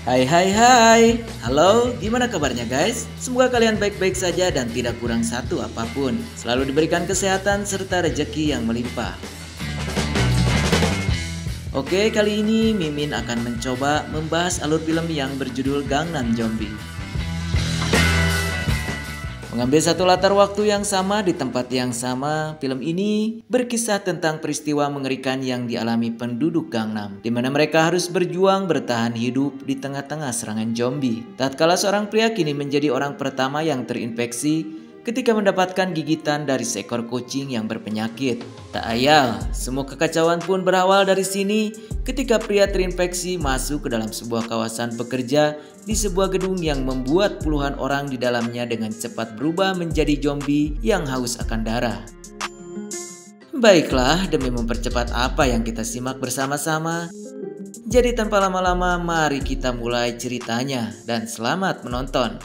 Hai hai hai. Halo, gimana kabarnya guys? Semoga kalian baik-baik saja dan tidak kurang satu apapun. Selalu diberikan kesehatan serta rezeki yang melimpah. Oke, kali ini Mimin akan mencoba membahas alur film yang berjudul Gangnam Zombie. Mengambil satu latar waktu yang sama di tempat yang sama, film ini berkisah tentang peristiwa mengerikan yang dialami penduduk Gangnam, di mana mereka harus berjuang bertahan hidup di tengah-tengah serangan zombie. Tatkala seorang pria kini menjadi orang pertama yang terinfeksi ketika mendapatkan gigitan dari seekor kucing yang berpenyakit. Tak ayal, semua kekacauan pun berawal dari sini ketika pria terinfeksi masuk ke dalam sebuah kawasan pekerja di sebuah gedung yang membuat puluhan orang di dalamnya dengan cepat berubah menjadi zombie yang haus akan darah. Baiklah, demi mempercepat apa yang kita simak bersama-sama, jadi tanpa lama-lama mari kita mulai ceritanya dan selamat menonton.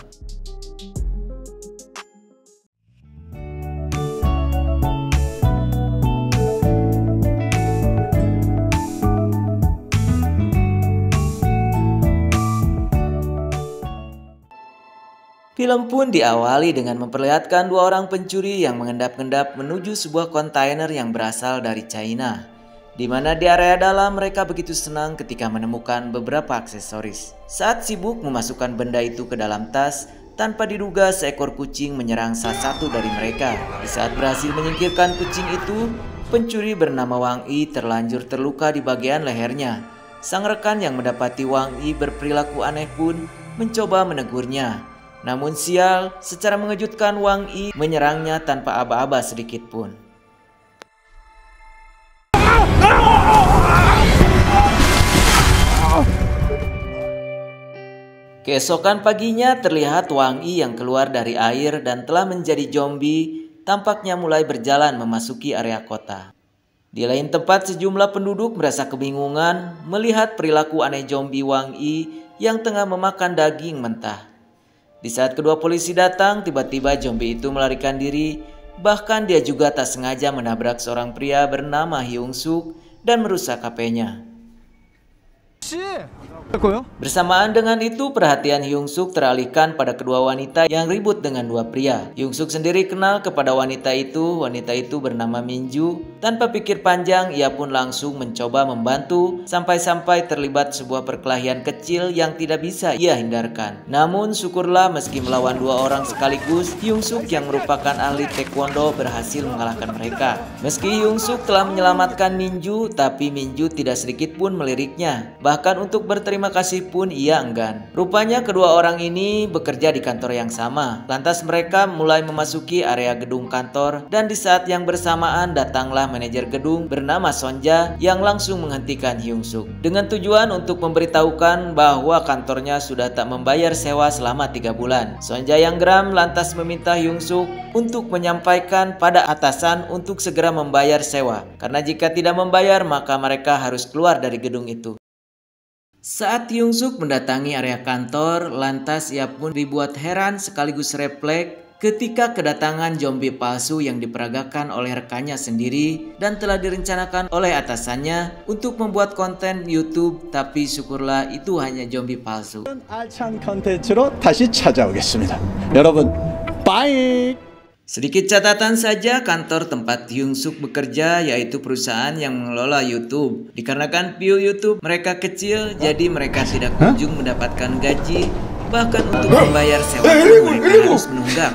Film pun diawali dengan memperlihatkan dua orang pencuri yang mengendap-endap menuju sebuah kontainer yang berasal dari China. Di mana di area dalam mereka begitu senang ketika menemukan beberapa aksesoris. Saat sibuk memasukkan benda itu ke dalam tas, tanpa diduga seekor kucing menyerang salah satu dari mereka. Di saat berhasil menyingkirkan kucing itu, pencuri bernama Wang Yi terlanjur terluka di bagian lehernya. Sang rekan yang mendapati Wang Yi berperilaku aneh pun mencoba menegurnya. Namun sial, secara mengejutkan Wang Yi menyerangnya tanpa aba-aba sedikit pun. Keesokan paginya terlihat Wang Yi yang keluar dari air dan telah menjadi zombie, tampaknya mulai berjalan memasuki area kota. Di lain tempat sejumlah penduduk merasa kebingungan melihat perilaku aneh zombie Wang Yi yang tengah memakan daging mentah. Di saat kedua polisi datang, tiba-tiba zombie itu melarikan diri. Bahkan dia juga tak sengaja menabrak seorang pria bernama Hyung Suk dan merusak HP-nya. Bersamaan dengan itu, perhatian Hyung Suk teralihkan pada kedua wanita yang ribut dengan dua pria. Hyung Suk sendiri kenal kepada wanita itu bernama Minju. Tanpa pikir panjang, ia pun langsung mencoba membantu sampai-sampai terlibat sebuah perkelahian kecil yang tidak bisa ia hindarkan. Namun syukurlah meski melawan dua orang sekaligus, Hyung Suk yang merupakan ahli taekwondo berhasil mengalahkan mereka. Meski Hyung Suk telah menyelamatkan Minju, tapi Minju tidak sedikit pun meliriknya. Bahkan untuk berterima kasih pun ia enggan. Rupanya kedua orang ini bekerja di kantor yang sama. Lantas mereka mulai memasuki area gedung kantor dan di saat yang bersamaan datanglah manajer gedung bernama Sonja yang langsung menghentikan Hyung Suk dengan tujuan untuk memberitahukan bahwa kantornya sudah tak membayar sewa selama 3 bulan. Sonja yang geram lantas meminta Hyung Suk untuk menyampaikan pada atasan untuk segera membayar sewa, karena jika tidak membayar maka mereka harus keluar dari gedung itu. Saat Hyung Suk mendatangi area kantor, lantas ia pun dibuat heran sekaligus refleks ketika kedatangan zombie palsu yang diperagakan oleh rekannya sendiri dan telah direncanakan oleh atasannya untuk membuat konten YouTube, tapi syukurlah itu hanya zombie palsu. 알찬 컨텐츠로 다시 찾아오겠습니다. 여러분, 빠이! Sedikit catatan saja, kantor tempat Hyung Suk bekerja yaitu perusahaan yang mengelola YouTube. Dikarenakan view YouTube mereka kecil, jadi mereka tidak kunjung mendapatkan gaji. Bahkan untuk membayar sewa mereka harus menunggak.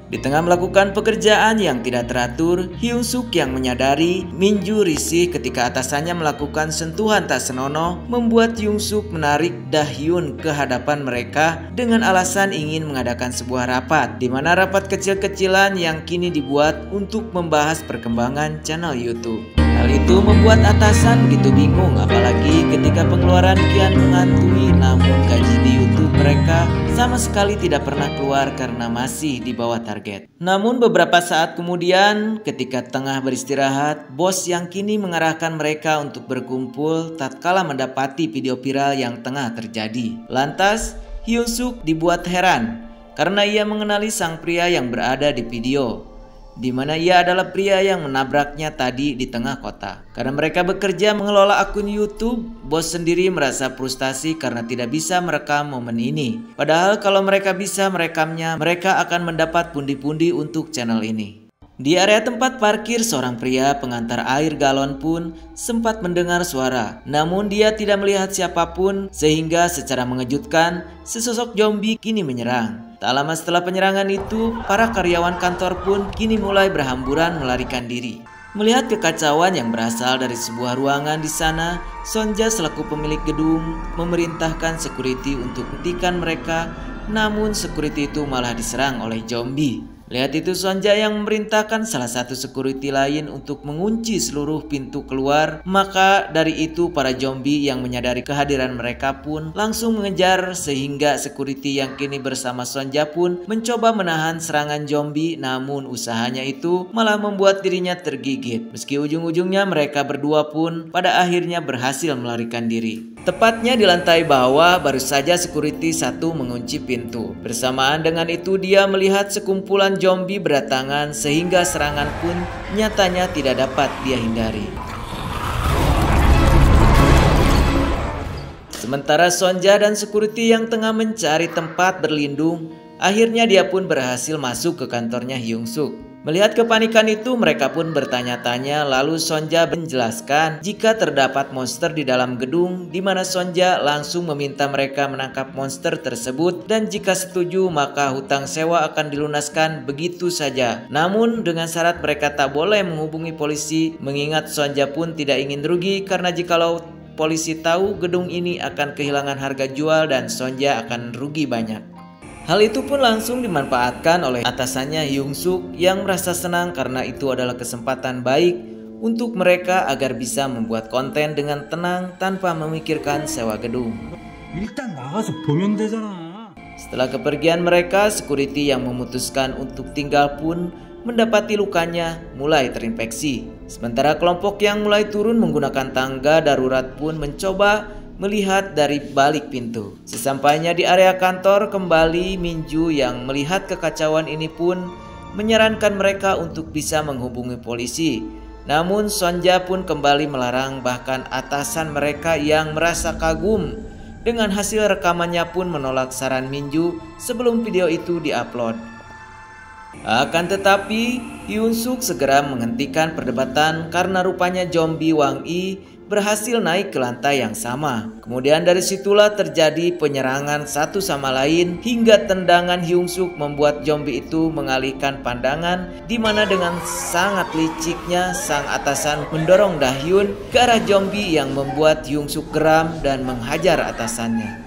Di tengah melakukan pekerjaan yang tidak teratur, Hyung Suk yang menyadari Minju risih ketika atasannya melakukan sentuhan tak senonoh membuat Hyung Suk menarik Dahyun ke hadapan mereka dengan alasan ingin mengadakan sebuah rapat, di mana rapat kecil-kecilan yang kini dibuat untuk membahas perkembangan channel YouTube. Hal itu membuat atasan begitu bingung, apalagi ketika pengeluaran kian menghantui, namun gaji di YouTube mereka sama sekali tidak pernah keluar karena masih di bawah target. Namun beberapa saat kemudian, ketika tengah beristirahat, bos yang kini mengarahkan mereka untuk berkumpul tatkala mendapati video viral yang tengah terjadi. Lantas, Hyung Suk dibuat heran karena ia mengenali sang pria yang berada di video. di mana ia adalah pria yang menabraknya tadi di tengah kota. Karena mereka bekerja mengelola akun YouTube, bos sendiri merasa frustasi karena tidak bisa merekam momen ini. Padahal kalau mereka bisa merekamnya, mereka akan mendapat pundi-pundi untuk channel ini. Di area tempat parkir, seorang pria pengantar air galon pun sempat mendengar suara. Namun dia tidak melihat siapapun, sehingga secara mengejutkan sesosok zombie kini menyerang. Tak lama setelah penyerangan itu, para karyawan kantor pun kini mulai berhamburan melarikan diri. Melihat kekacauan yang berasal dari sebuah ruangan di sana, Sonja selaku pemilik gedung memerintahkan security untuk menghentikan mereka, namun security itu malah diserang oleh zombie. Lihat itu, Sonja yang memerintahkan salah satu security lain untuk mengunci seluruh pintu keluar. Maka dari itu para zombie yang menyadari kehadiran mereka pun langsung mengejar, sehingga security yang kini bersama Sonja pun mencoba menahan serangan zombie. Namun usahanya itu malah membuat dirinya tergigit. Meski ujung-ujungnya mereka berdua pun pada akhirnya berhasil melarikan diri. Tepatnya di lantai bawah, baru saja security satu mengunci pintu. Bersamaan dengan itu dia melihat sekumpulan zombie berdatangan, sehingga serangan pun nyatanya tidak dapat dia hindari. Sementara Sonja dan security yang tengah mencari tempat berlindung, akhirnya dia pun berhasil masuk ke kantornya Hyung Suk. Melihat kepanikan itu, mereka pun bertanya-tanya, lalu Sonja menjelaskan jika terdapat monster di dalam gedung, di mana Sonja langsung meminta mereka menangkap monster tersebut, dan jika setuju maka hutang sewa akan dilunaskan begitu saja. Namun dengan syarat mereka tak boleh menghubungi polisi, mengingat Sonja pun tidak ingin rugi karena jikalau polisi tahu gedung ini akan kehilangan harga jual dan Sonja akan rugi banyak. Hal itu pun langsung dimanfaatkan oleh atasannya Hyung Suk yang merasa senang karena itu adalah kesempatan baik untuk mereka agar bisa membuat konten dengan tenang tanpa memikirkan sewa gedung. Setelah kepergian mereka, security yang memutuskan untuk tinggal pun mendapati lukanya mulai terinfeksi. Sementara kelompok yang mulai turun menggunakan tangga darurat pun mencoba melihat dari balik pintu. Sesampainya di area kantor kembali, Minju yang melihat kekacauan ini pun menyarankan mereka untuk bisa menghubungi polisi. Namun Sonja pun kembali melarang, bahkan atasan mereka yang merasa kagum dengan hasil rekamannya pun menolak saran Minju sebelum video itu diupload. Akan tetapi Hyun Suk segera menghentikan perdebatan karena rupanya zombie Wang Yi berhasil naik ke lantai yang sama. Kemudian dari situlah terjadi penyerangan satu sama lain hingga tendangan Hyung Suk membuat zombie itu mengalihkan pandangan, di mana dengan sangat liciknya sang atasan mendorong Dahyun ke arah zombie yang membuat Hyung Suk geram dan menghajar atasannya.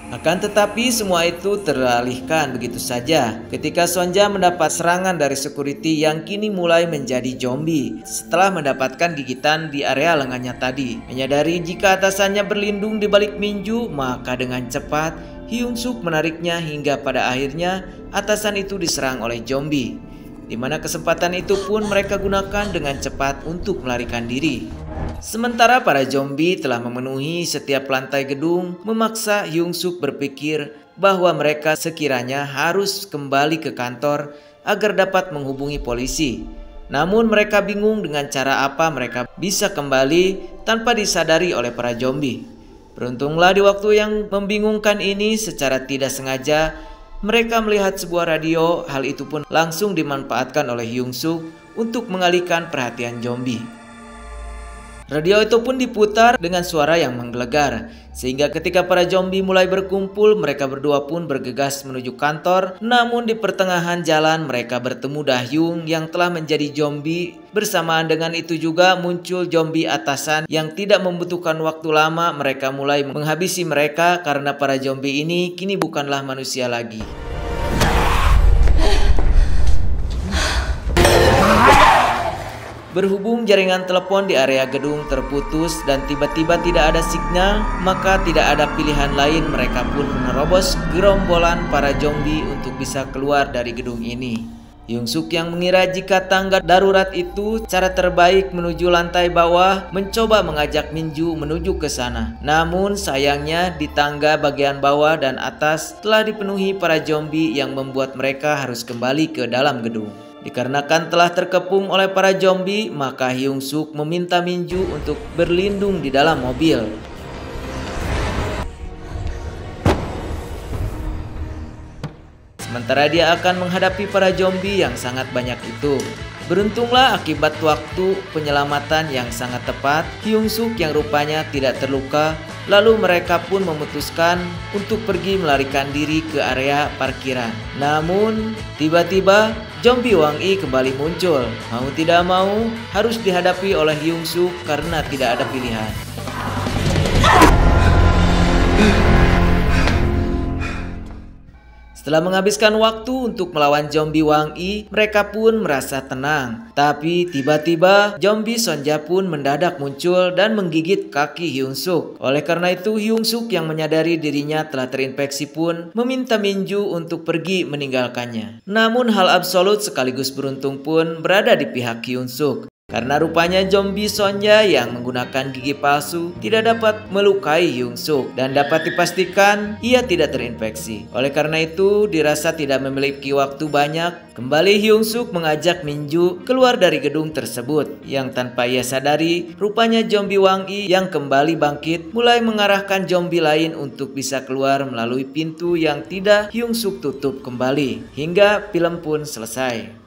Akan tetapi semua itu teralihkan begitu saja ketika Sonja mendapat serangan dari security yang kini mulai menjadi zombie setelah mendapatkan gigitan di area lengannya tadi. Menyadari jika atasannya berlindung di balik Minju, maka dengan cepat Hyung Suk menariknya hingga pada akhirnya atasan itu diserang oleh zombie, di mana kesempatan itu pun mereka gunakan dengan cepat untuk melarikan diri. Sementara para zombie telah memenuhi setiap lantai gedung, memaksa Hyung Suk berpikir bahwa mereka sekiranya harus kembali ke kantor agar dapat menghubungi polisi. Namun mereka bingung dengan cara apa mereka bisa kembali tanpa disadari oleh para zombie. Beruntunglah di waktu yang membingungkan ini, secara tidak sengaja mereka melihat sebuah radio. Hal itu pun langsung dimanfaatkan oleh Hyung Suk untuk mengalihkan perhatian zombie. Radio itu pun diputar dengan suara yang menggelegar, sehingga ketika para zombie mulai berkumpul, mereka berdua pun bergegas menuju kantor. Namun di pertengahan jalan mereka bertemu Dahyun yang telah menjadi zombie. Bersamaan dengan itu juga muncul zombie atasan yang tidak membutuhkan waktu lama. Mereka mulai menghabisi mereka karena para zombie ini kini bukanlah manusia lagi. Berhubung jaringan telepon di area gedung terputus dan tiba-tiba tidak ada sinyal, maka tidak ada pilihan lain, mereka pun menerobos gerombolan para zombie untuk bisa keluar dari gedung ini. Hyung Suk yang mengira jika tangga darurat itu cara terbaik menuju lantai bawah, mencoba mengajak Min Ju menuju ke sana. Namun sayangnya di tangga bagian bawah dan atas telah dipenuhi para zombie yang membuat mereka harus kembali ke dalam gedung. Dikarenakan telah terkepung oleh para zombie, maka Hyung Suk meminta Min Ju untuk berlindung di dalam mobil. Sementara dia akan menghadapi para zombie yang sangat banyak itu. Beruntunglah akibat waktu penyelamatan yang sangat tepat, Hyung Suk yang rupanya tidak terluka, lalu mereka pun memutuskan untuk pergi melarikan diri ke area parkiran. Namun, tiba-tiba zombie Wang Yi kembali muncul. Mau tidak mau, harus dihadapi oleh Hyung Suk karena tidak ada pilihan. Setelah menghabiskan waktu untuk melawan zombie Wang Yi, mereka pun merasa tenang. Tapi tiba-tiba zombie Sonja pun mendadak muncul dan menggigit kaki Hyung Suk. Oleh karena itu Hyung Suk yang menyadari dirinya telah terinfeksi pun meminta Min Ju untuk pergi meninggalkannya. Namun hal absolut sekaligus beruntung pun berada di pihak Hyung Suk. Karena rupanya zombie Sonja yang menggunakan gigi palsu tidak dapat melukai Hyung Suk dan dapat dipastikan ia tidak terinfeksi. Oleh karena itu dirasa tidak memiliki waktu banyak, kembali Hyung Suk mengajak Min Ju keluar dari gedung tersebut. Yang tanpa ia sadari, rupanya zombie Wang Yi yang kembali bangkit mulai mengarahkan zombie lain untuk bisa keluar melalui pintu yang tidak Hyung Suk tutup kembali. Hingga film pun selesai.